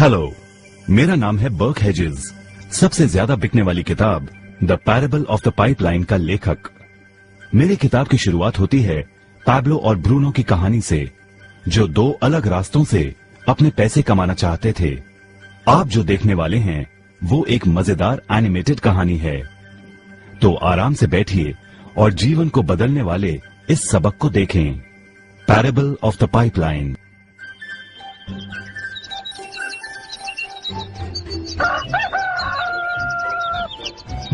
Hello, मेरा नाम है बर्क हेजेस। सबसे ज्यादा बिकने वाली किताब the parable of the pipeline का लेखक। मेरी किताब की शुरुआत होती है पैब्लो और ब्रूनो की कहानी से, जो दो अलग रास्तों से अपने पैसे कमाना चाहते थे। आप जो देखने वाले हैं वो एक मजेदार एनिमेटेड कहानी है। तो आराम से बैठिए और जीवन को बदलने वाले इस सबक को देखें, पैरेबल ऑफ द पाइपलाइन।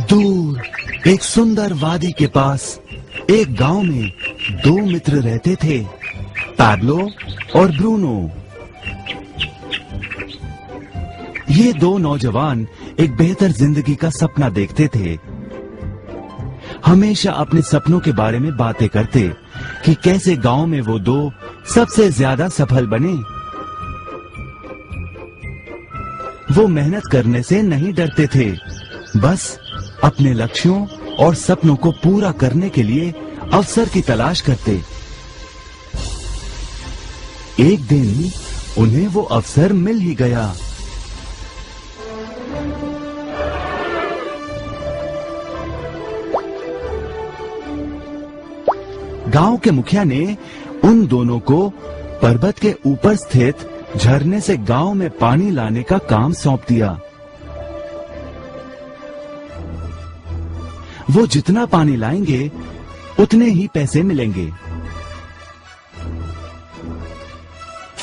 दूर एक सुंदर वादी के पास एक गांव में दो मित्र रहते थे, पैब्लो और ब्रूनो। ये दो नौजवान एक बेहतर जिंदगी का सपना देखते थे। हमेशा अपने सपनों के बारे में बातें करते कि कैसे गांव में वो दो सबसे ज्यादा सफल बने। वो मेहनत करने से नहीं डरते थे, बस अपने लक्ष्यों और सपनों को पूरा करने के लिए अवसर की तलाश करते। एक दिन उन्हें वो अवसर मिल ही गया। गांव के मुखिया ने उन दोनों को पर्वत के ऊपर स्थित झरने से गांव में पानी लाने का काम सौंप दिया। वो जितना पानी लाएंगे उतने ही पैसे मिलेंगे।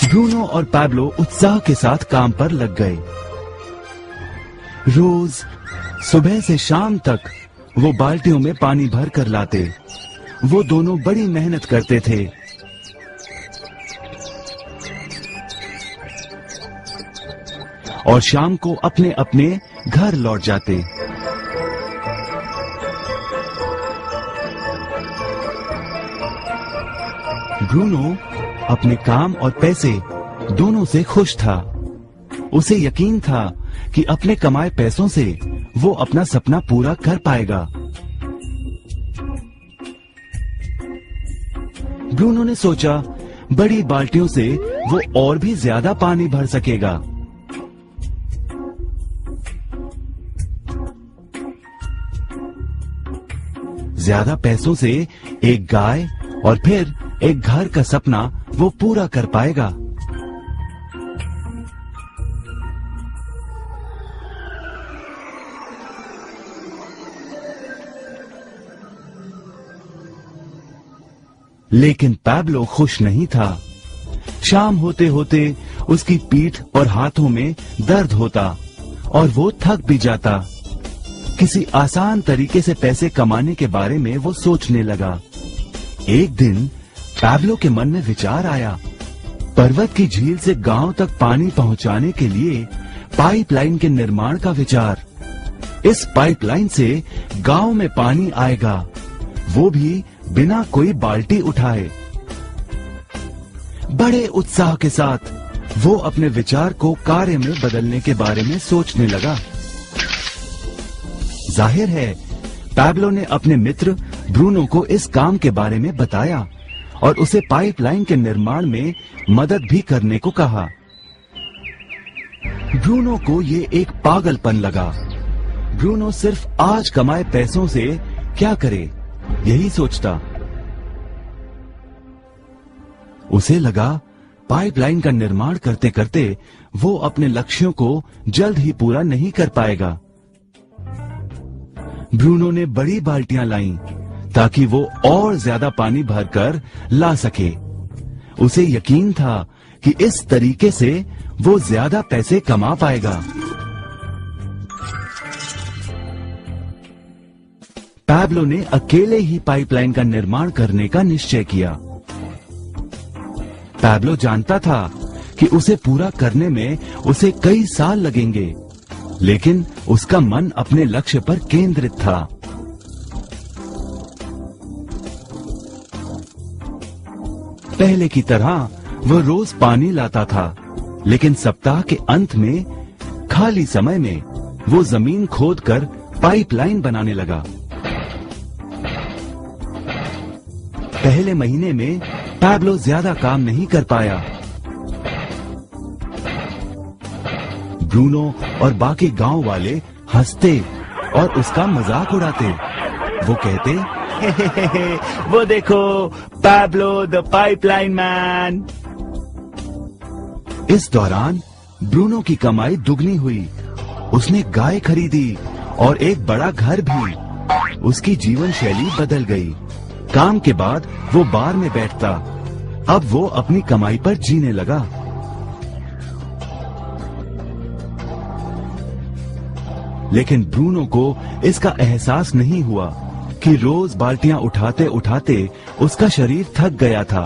ब्रूनो और पैब्लो उत्साह के साथ काम पर लग गए। रोज सुबह से शाम तक वो बाल्टियों में पानी भर कर लाते। वो दोनों बड़ी मेहनत करते थे। और शाम को अपने अपने घर लौट जाते। ब्रूनो अपने काम और पैसे दोनों से खुश था। उसे यकीन था कि अपने कमाए पैसों से वो अपना सपना पूरा कर पाएगा। ब्रूनो ने सोचा बड़ी बाल्टियों से वो और भी ज्यादा पानी भर सकेगा। ज्यादा पैसों से एक गाय और फिर एक घर का सपना वो पूरा कर पाएगा। लेकिन पैब्लो खुश नहीं था। शाम होते होते उसकी पीठ और हाथों में दर्द होता और वो थक भी जाता। किसी आसान तरीके से पैसे कमाने के बारे में वो सोचने लगा। एक दिन पैब्लो के मन में विचार आया, पर्वत की झील से गांव तक पानी पहुंचाने के लिए पाइपलाइन के निर्माण का विचार। इस पाइपलाइन से गांव में पानी आएगा, वो भी बिना कोई बाल्टी उठाए। बड़े उत्साह के साथ वो अपने विचार को कार्य में बदलने के बारे में सोचने लगा। जाहिर है पैब्लो ने अपने मित्र ब्रूनो को इस काम के बारे में बताया और उसे पाइपलाइन के निर्माण में मदद भी करने को कहा। ब्रूनो को ये एक पागलपन लगा। ब्रूनो सिर्फ आज कमाए पैसों से क्या करे, यही सोचता। उसे लगा पाइपलाइन का निर्माण करते करते वो अपने लक्ष्यों को जल्द ही पूरा नहीं कर पाएगा। ब्रूनो ने बड़ी बाल्टियां लाईं ताकि वो और ज्यादा पानी भरकर ला सके। उसे यकीन था कि इस तरीके से वो ज्यादा पैसे कमा पाएगा। पैब्लो ने अकेले ही पाइपलाइन का निर्माण करने का निश्चय किया। पैब्लो जानता था कि उसे पूरा करने में उसे कई साल लगेंगे, लेकिन उसका मन अपने लक्ष्य पर केंद्रित था। पहले की तरह वह रोज पानी लाता था, लेकिन सप्ताह के अंत में खाली समय में वो जमीन खोदकर पाइपलाइन बनाने लगा। पहले महीने में पैब्लो ज्यादा काम नहीं कर पाया। ब्रूनो और बाकी गांव वाले हंसते और उसका मजाक उड़ाते। वो कहते, हे हे हे हे, वो देखो पैब्लो द पाइपलाइन मैन। इस दौरान ब्रूनो की कमाई दुगनी हुई। उसने गाय खरीदी और एक बड़ा घर भी। उसकी जीवन शैली बदल गई। काम के बाद वो बार में बैठता। अब वो अपनी कमाई पर जीने लगा। लेकिन ब्रूनो को इसका एहसास नहीं हुआ कि रोज बाल्टियां उठाते उठाते उसका शरीर थक गया था।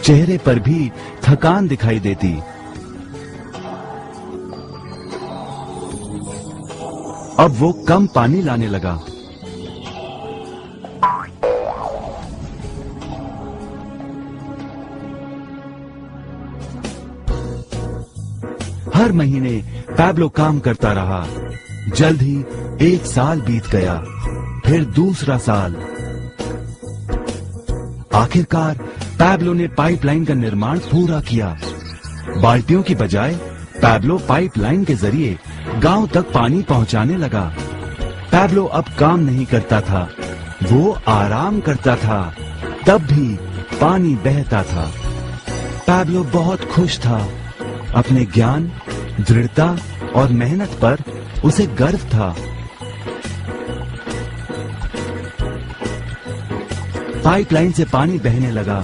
चेहरे पर भी थकान दिखाई देती। अब वो कम पानी लाने लगा। हर महीने पैब्लो काम करता रहा। जल्द ही 1 साल बीत गया, फिर दूसरा साल। आखिरकार पैब्लो ने पाइपलाइन का निर्माण पूरा किया। बाल्टियों की बजाय पैब्लो पाइपलाइन के जरिए गांव तक पानी पहुंचाने लगा। पैब्लो अब काम नहीं करता था, वो आराम करता था। तब भी पानी बहता था। पैब्लो बहुत खुश था। अपने ज्ञान, दृढ़ता और मेहनत पर उसे गर्व था। पाइपलाइन से पानी बहने लगा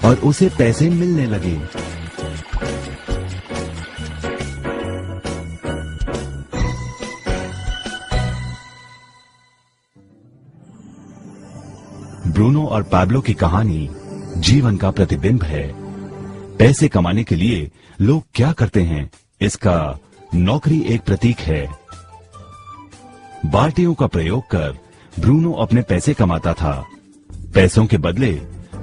और उसे पैसे मिलने लगे। ब्रूनो और पैब्लो की कहानी जीवन का प्रतिबिंब है। पैसे कमाने के लिए लोग क्या करते हैं, इसका नौकरी एक प्रतीक है। बाल्टियों का प्रयोग कर ब्रूनो अपने पैसे कमाता था। पैसों के बदले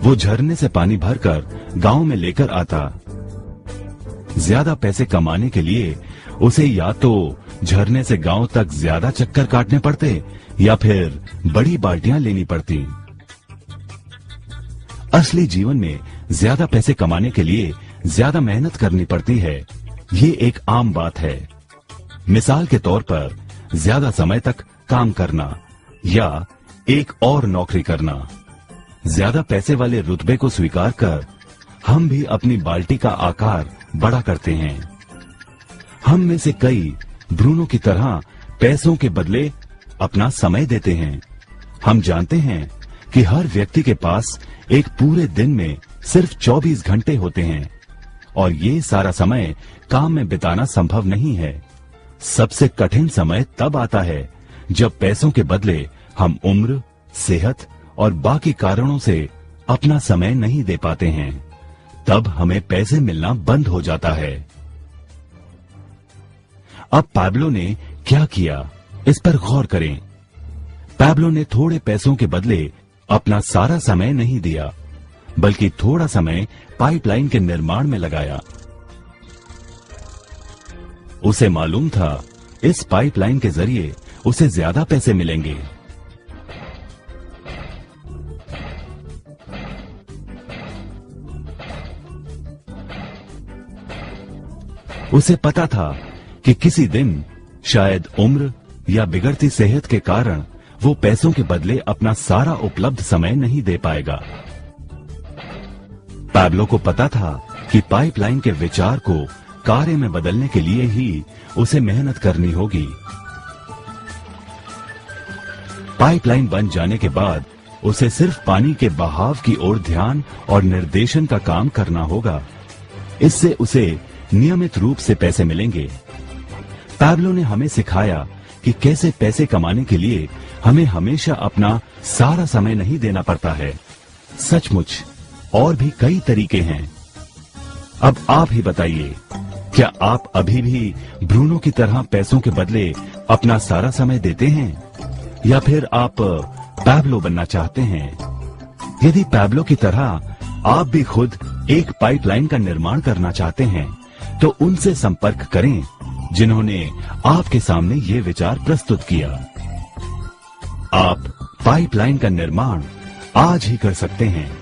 वो झरने से पानी भरकर गांव में लेकर आता। ज्यादा पैसे कमाने के लिए उसे या तो झरने से गांव तक ज्यादा चक्कर काटने पड़ते या फिर बड़ी बाल्टियां लेनी पड़ती। असली जीवन में ज्यादा पैसे कमाने के लिए ज्यादा मेहनत करनी पड़ती है। ये एक आम बात है। मिसाल के तौर पर ज्यादा समय तक काम करना या एक और नौकरी करना। ज्यादा पैसे वाले रुतबे को स्वीकार कर हम भी अपनी बाल्टी का आकार बड़ा करते हैं। हम में से कई ब्रूनो की तरह पैसों के बदले अपना समय देते हैं। हम जानते हैं कि हर व्यक्ति के पास एक पूरे दिन में सिर्फ 24 घंटे होते हैं और ये सारा समय काम में बिताना संभव नहीं है। सबसे कठिन समय तब आता है जब पैसों के बदले हम उम्र, सेहत और बाकी कारणों से अपना समय नहीं दे पाते हैं। तब हमें पैसे मिलना बंद हो जाता है। अब पैब्लो ने क्या किया, इस पर गौर करें। पैब्लो ने थोड़े पैसों के बदले अपना सारा समय नहीं दिया, बल्कि थोड़ा समय पाइपलाइन के निर्माण में लगाया। उसे मालूम था इस पाइपलाइन के जरिए उसे ज्यादा पैसे मिलेंगे। उसे पता था कि किसी दिन शायद उम्र या बिगड़ती सेहत के कारण वो पैसों के बदले अपना सारा उपलब्ध समय नहीं दे पाएगा। पैब्लो को पता था कि पाइपलाइन के विचार को कार्य में बदलने के लिए ही उसे मेहनत करनी होगी। पाइपलाइन बन जाने के बाद उसे सिर्फ पानी के बहाव की ओर ध्यान और निर्देशन का काम करना होगा। इससे उसे नियमित रूप से पैसे मिलेंगे। पैब्लो ने हमें सिखाया कि कैसे पैसे कमाने के लिए हमें हमेशा अपना सारा समय नहीं देना पड़ता है। सचमुच और भी कई तरीके हैं। अब आप ही बताइए, क्या आप अभी भी ब्रूनो की तरह पैसों के बदले अपना सारा समय देते हैं या फिर आप पैब्लो बनना चाहते हैं? यदि पैब्लो की तरह आप भी खुद एक पाइपलाइन का निर्माण करना चाहते हैं तो उनसे संपर्क करें जिन्होंने आपके सामने ये विचार प्रस्तुत किया। आप पाइपलाइन का निर्माण आज ही कर सकते हैं।